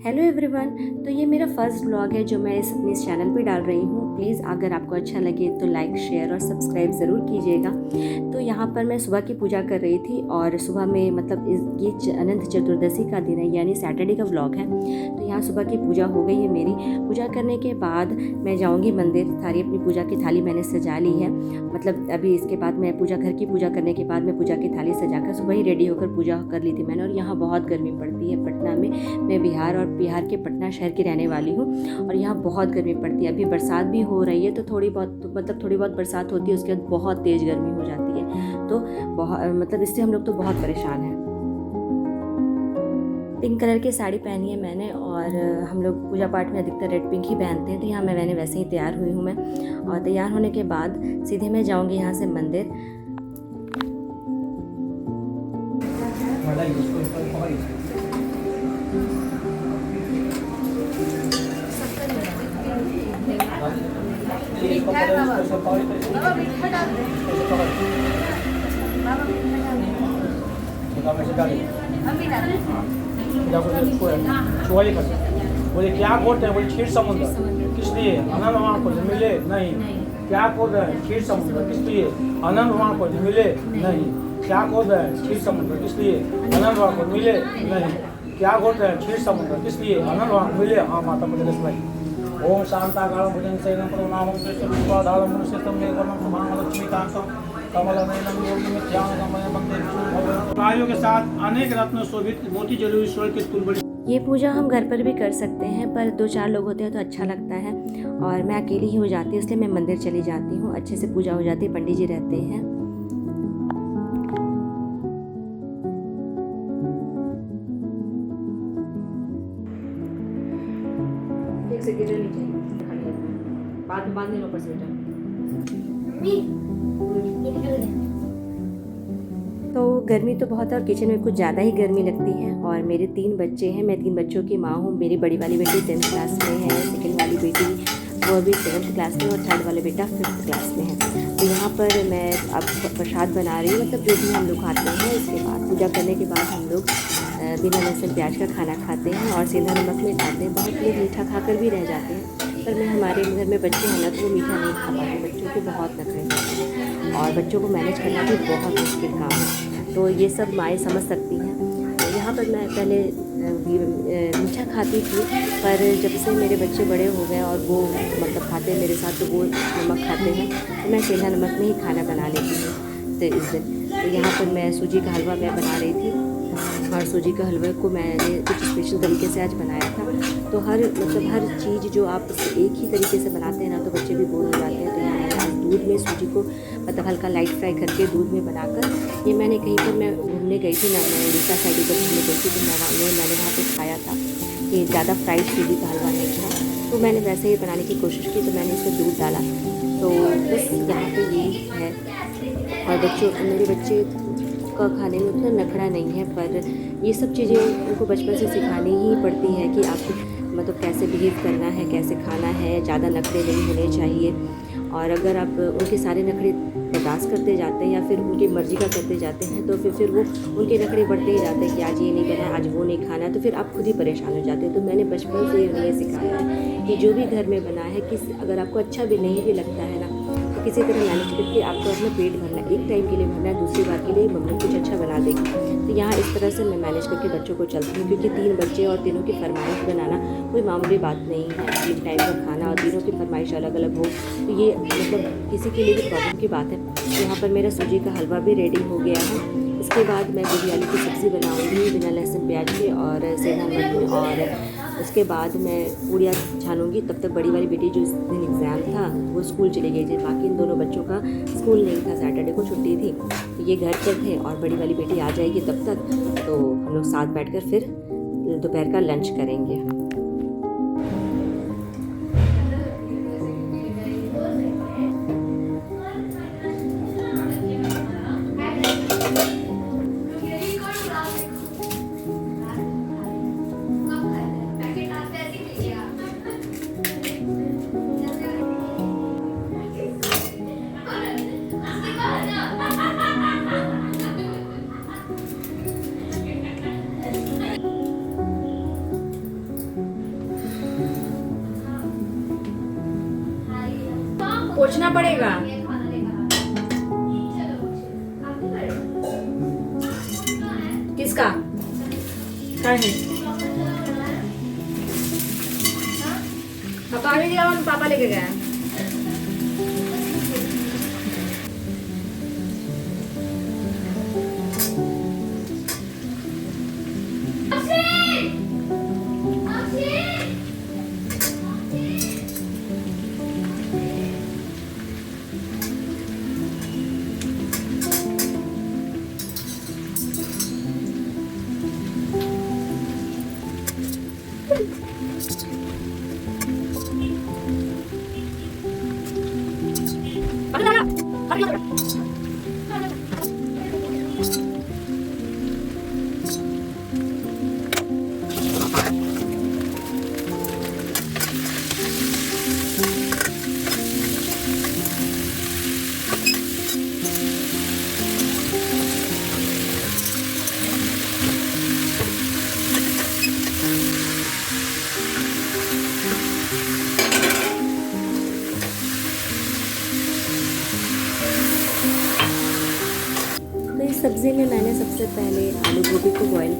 Hello everyone. तो ये मेरा फर्स्ट व्लॉग है जो मैं अपने इस चैनल पे डाल रही हूँ। प्लीज़ अगर आपको अच्छा लगे तो लाइक शेयर और सब्सक्राइब ज़रूर कीजिएगा। तो यहाँ पर मैं सुबह की पूजा कर रही थी और सुबह में मतलब ये अनंत चतुर्दशी का दिन है यानी सैटरडे का व्लॉग है। तो यहाँ सुबह की पूजा हो गई है मेरी। पूजा करने के बाद मैं जाऊँगी मंदिर। सारी अपनी पूजा की थाली मैंने सजा ली है। मतलब अभी इसके बाद मैं घर की पूजा करने के बाद मैं पूजा की थाली सजाकर सुबह ही रेडी होकर पूजा कर ली थी मैंने। और यहाँ बहुत गर्मी पड़ती है पटना में। मैं बिहार के पटना शहर की रहने वाली हूँ और यहाँ बहुत गर्मी पड़ती है। अभी बरसात भी हो रही है तो थोड़ी बहुत बरसात होती है, उसके बाद बहुत तेज़ गर्मी हो जाती है। तो बहुत इससे हम लोग तो बहुत परेशान हैं। पिंक कलर की साड़ी पहनी है मैंने और हम लोग पूजा पाठ में अधिकतर रेड पिंक ही पहनते हैं। तो यहाँ मैंने वैसे ही तैयार हुई हूँ मैं। और तैयार होने के बाद सीधे मैं जाऊँगी यहाँ से मंदिर। बोले क्या बोलते हैं, बोले क्षीर समुद्र किस लिए अनंत भगवान को मिले नहीं। क्या बोल रहे हैं, क्षीर समुद्र किस लिए अनंत भगवान को मिले नहीं। क्या बोल रहे हैं, क्षीर समुद्र किस लिए अनंत भगवान को मिले नहीं। क्या बोल रहे हैं, क्षीर समुद्र किस लिए अनंत भगवान को मिले। हाँ माता मुझे भाई ओम शांताकारं भुजं शयनं प्रणामं कृष्णरूपाधारं मनुष्यत्वं मेघवर्णं शुभांगं लक्ष्मीकान्तं कमलनयनं योगिमित्यां गमनं वन्दे विष्णुं। गायों के साथ अनेक रत्न शोभित मोती जरूर ईश्वर के तुल्य। ये पूजा हम घर पर भी कर सकते हैं पर 2-4 लोग होते हैं तो अच्छा लगता है। और मैं अकेली ही हो जाती हूँ इसलिए मैं मंदिर चली जाती हूँ। अच्छे से पूजा हो जाती है, पंडित जी रहते हैं। बाद में ऊपर से तो गर्मी तो बहुत है और किचन में कुछ ज़्यादा ही गर्मी लगती है। और मेरे 3 बच्चे हैं, मैं 3 बच्चों की माँ हूँ। मेरी बड़ी वाली बेटी 10th क्लास में है, सेकंड वाली बेटी वो अभी 7th क्लास में और थर्ड वाला बेटा 5th क्लास में है। तो यहाँ पर मैं अब प्रसाद बना रही हूँ, मतलब जो भी हम लोग खाते हैं। इसके बाद पूजा करने के बाद हम लोग बिना लहसुन प्याज का खाना खाते हैं और सेंधा नमक में खाते हैं। बहुत लोग मीठा खाकर भी रह जाते हैं पर मैं हमारे घर में बच्चे हैं ना तो वो मीठा नहीं खा पाते। बच्चों के बहुत नखरे होते हैं और बच्चों को मैनेज करना भी बहुत मुश्किल काम है। तो ये सब माएँ समझ सकती हैं। तो यहाँ पर मैं पहले मीठा खाती थी पर जब से मेरे बच्चे बड़े हो गए और वो मतलब खाते हैं मेरे साथ तो वो नमक खाते हैं तो मैं सेंधा नमक में ही खाना बना लेती हूँ। तो इस दिन तो यहाँ पर मैं सूजी का हलवा मैं बना रही थी और सूजी का हलवे को मैंने कुछ स्पेशल तरीके से आज बनाया था। तो हर चीज़ जो आप एक ही तरीके से बनाते हैं ना तो बच्चे भी बोर हो जाते हैं। तो यहाँ मैंने आज दूध में सूजी को मतलब हल्का लाइट फ्राई करके दूध में बनाकर ये मैंने कहीं पर मैं घूमने गई थी ना, मैं उड़ीसा साइड पर घूमने गई थी तो मैंने वहाँ पर खाया था कि ज़्यादा फ्राइड सूजी का हलवा नहीं था। तो मैंने वैसे ही बनाने की कोशिश की तो मैंने इसमें दूध डाला। तो बस यहाँ पर यही है। और मेरे बच्चे का खाने में उतना नखरा नहीं है पर ये सब चीज़ें उनको बचपन से सिखानी ही पड़ती है कि आपको मतलब कैसे बिहेव करना है, कैसे खाना है, ज़्यादा नखरे नहीं होने चाहिए। और अगर आप उनके सारे नखरे बर्दाश्त करते जाते हैं या फिर उनकी मर्ज़ी का करते जाते हैं तो फिर वो उनके नखरे बढ़ते ही जाते हैं कि आज ये नहीं करना है, आज वो नहीं खाना, तो फिर आप खुद ही परेशान हो जाते हैं। तो मैंने बचपन से उन्हें सिखाया है कि जो भी घर में बना है कि अगर आपको अच्छा भी नहीं भी लगता है ना तो किसी तरह मैनेज करके आपको अपना पेट भरना है। एक टाइम के लिए भरना है, दूसरी बार के लिए मम्मी कुछ अच्छा बना देगी। तो यहाँ इस तरह से मैं मैनेज करके बच्चों को चलती हूँ क्योंकि 3 बच्चे और तीनों की फरमाइश बनाना कोई मामूली बात नहीं है। 3 टाइम का खाना और तीनों की फरमाइश अलग अलग हो तो ये मतलब किसी के लिए भी प्रॉब्लम की बात है। यहाँ पर मेरा सूजी का हलवा भी रेडी हो गया है। इसके बाद मैं गोभी आलू की सब्ज़ी बनाऊँगी बिना लहसुन प्याज के और सेंधा नमक में। और उसके बाद मैं पूड़ियाँ छानूँगी। तब तक बड़ी वाली बेटी जो इस दिन एग्ज़ाम था वो स्कूल चली गई थी। बाकी इन दोनों बच्चों का स्कूल नहीं था, सैटरडे को छुट्टी थी तो ये घर पर थे और बड़ी वाली बेटी आ जाएगी तब तक। तो हम लोग साथ बैठकर फिर दोपहर का लंच करेंगे। पोंछना पड़ेगा। किसका? काय नहीं पापा भी गया और पापा लेके गया। तो इस सब्ज़ी में मैंने सबसे पहले आलू को बॉईल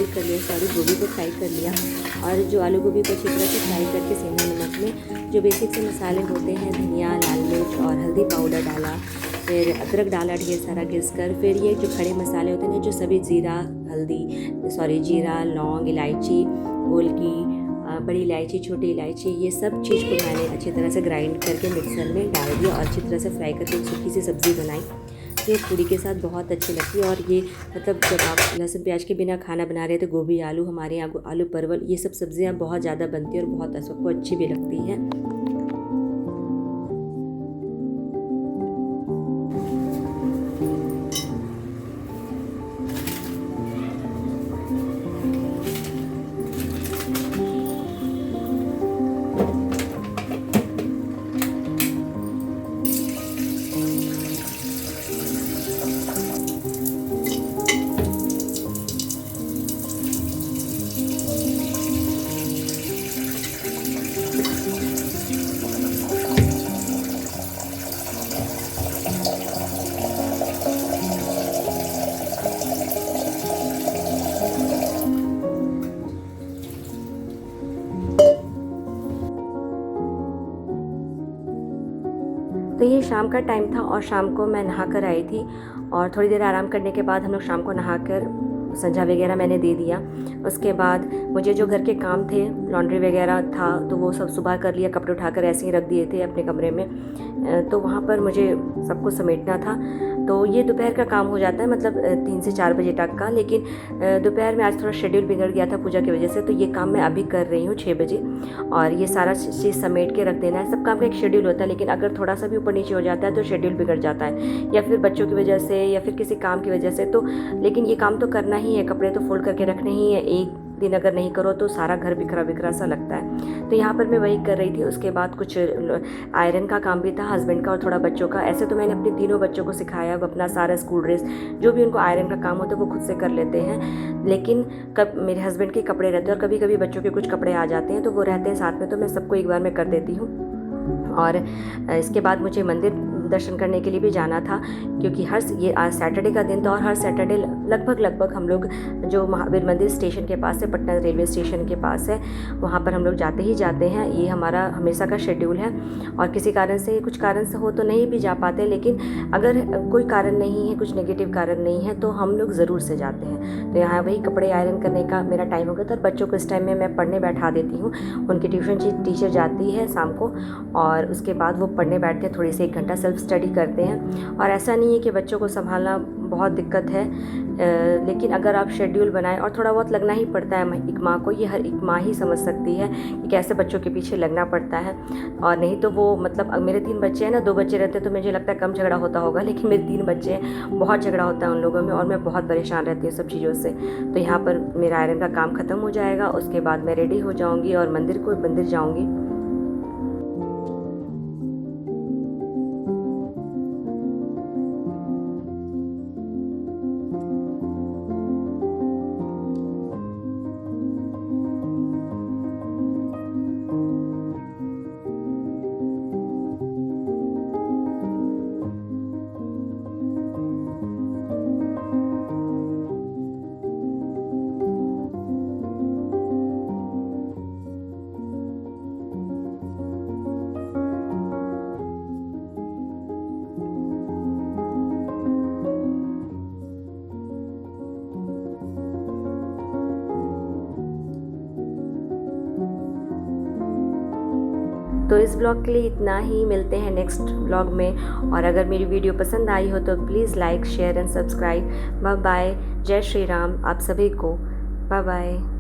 कर लिया, सॉरी गोभी को फ्राई कर लिया। और जो आलू गोभी को अच्छी तरह से फ्राई करके सेंधा नमक में जो बेसिक से मसाले होते हैं, धनिया, लाल मिर्च और हल्दी पाउडर डाला, फिर अदरक डाला ढेर सारा घिस कर, फिर ये जो खड़े मसाले होते हैं जो सभी जीरा, लौंग, इलायची, गोलकी, बड़ी इलायची, छोटी इलायची, ये सब चीज़ को मैंने अच्छी तरह से ग्राइंड करके मिक्सर में डाल दिया और अच्छी तरह से फ्राई करके एक सूखी सी सब्ज़ी बनाई। ये पूरी के साथ बहुत अच्छी लगती है। और ये मतलब जब आप लहसुन प्याज के बिना खाना बना रहे हैं तो गोभी, आलू, हमारे यहाँ आलू परवल, ये सब सब्ज़ियाँ बहुत ज़्यादा बनती है और बहुत सबको अच्छी भी लगती है। तो ये शाम का टाइम था और शाम को मैं नहा कर आई थी और थोड़ी देर आराम करने के बाद हम लोग शाम को नहाकर संझा वगैरह मैंने दे दिया। उसके बाद मुझे जो घर के काम थे, लॉन्ड्री वगैरह था, तो वो सब सुबह कर लिया। कपड़े उठाकर ऐसे ही रख दिए थे अपने कमरे में, तो वहाँ पर मुझे सब कुछ समेटना था। तो ये दोपहर का काम हो जाता है, मतलब 3 से 4 बजे तक का। लेकिन दोपहर में आज थोड़ा शेड्यूल बिगड़ गया था पूजा की वजह से, तो ये काम मैं अभी कर रही हूँ 6 बजे। और ये सारा चीज़ समेट के रख देना है। सब काम का एक शेड्यूल होता है, लेकिन अगर थोड़ा सा भी ऊपर नीचे हो जाता है तो शेड्यूल बिगड़ जाता है, या फिर बच्चों की वजह से या फिर किसी काम की वजह से। तो लेकिन ये काम तो करना ही है, कपड़े तो फोल्ड करके रखने ही है। एक दिन अगर नहीं करो तो सारा घर बिखरा बिखरा सा लगता है। तो यहाँ पर मैं वही कर रही थी। उसके बाद कुछ आयरन का काम भी था, हस्बैंड का और थोड़ा बच्चों का। ऐसे तो मैंने अपने तीनों बच्चों को सिखाया, अब अपना सारा स्कूल ड्रेस जो भी उनको आयरन का काम होता है वो खुद से कर लेते हैं। लेकिन कब मेरे हस्बैंड के कपड़े रहते हैं और कभी कभी बच्चों के कुछ कपड़े आ जाते हैं तो वो रहते हैं साथ में, तो मैं सबको एक बार में कर देती हूँ। और इसके बाद मुझे मंदिर दर्शन करने के लिए भी जाना था, क्योंकि ये आज सैटरडे का दिन था और हर सैटरडे लगभग हम लोग जो महावीर मंदिर स्टेशन के पास है, पटना रेलवे स्टेशन के पास है, वहाँ पर हम लोग जाते ही जाते हैं। ये हमारा हमेशा का शेड्यूल है। और किसी कारण से, कुछ कारण से हो तो नहीं भी जा पाते, लेकिन अगर कोई कारण नहीं है, कुछ नेगेटिव कारण नहीं है, तो हम लोग ज़रूर से जाते हैं। तो यहाँ वही कपड़े आयरन करने का मेरा टाइम हो गया था। बच्चों को इस टाइम में मैं पढ़ने बैठा देती हूँ। उनकी ट्यूशन टीचर जाती है शाम को और उसके बाद वो पढ़ने बैठते हैं, थोड़ी सी 1 घंटा सेल्फ स्टडी करते हैं। और ऐसा नहीं है कि बच्चों को संभालना बहुत दिक्कत है, लेकिन अगर आप शेड्यूल बनाएं, और थोड़ा बहुत लगना ही पड़ता है एक माँ को, ये हर एक माँ ही समझ सकती है कि कैसे बच्चों के पीछे लगना पड़ता है। और नहीं तो वो मतलब मेरे 3 बच्चे हैं ना, 2 बच्चे रहते तो मुझे लगता है कम झगड़ा होता होगा, लेकिन मेरे 3 बच्चे हैं, बहुत झगड़ा होता है उन लोगों में और मैं बहुत परेशान रहती हूँ सब चीज़ों से। तो यहाँ पर मेरा आयरन का काम ख़त्म हो जाएगा, उसके बाद मैं रेडी हो जाऊँगी और मंदिर जाऊँगी। तो इस ब्लॉग के लिए इतना ही, मिलते हैं नेक्स्ट ब्लॉग में। और अगर मेरी वीडियो पसंद आई हो तो please like share and subscribe. Bye bye, जय श्री राम आप सभी को, बाय बाय।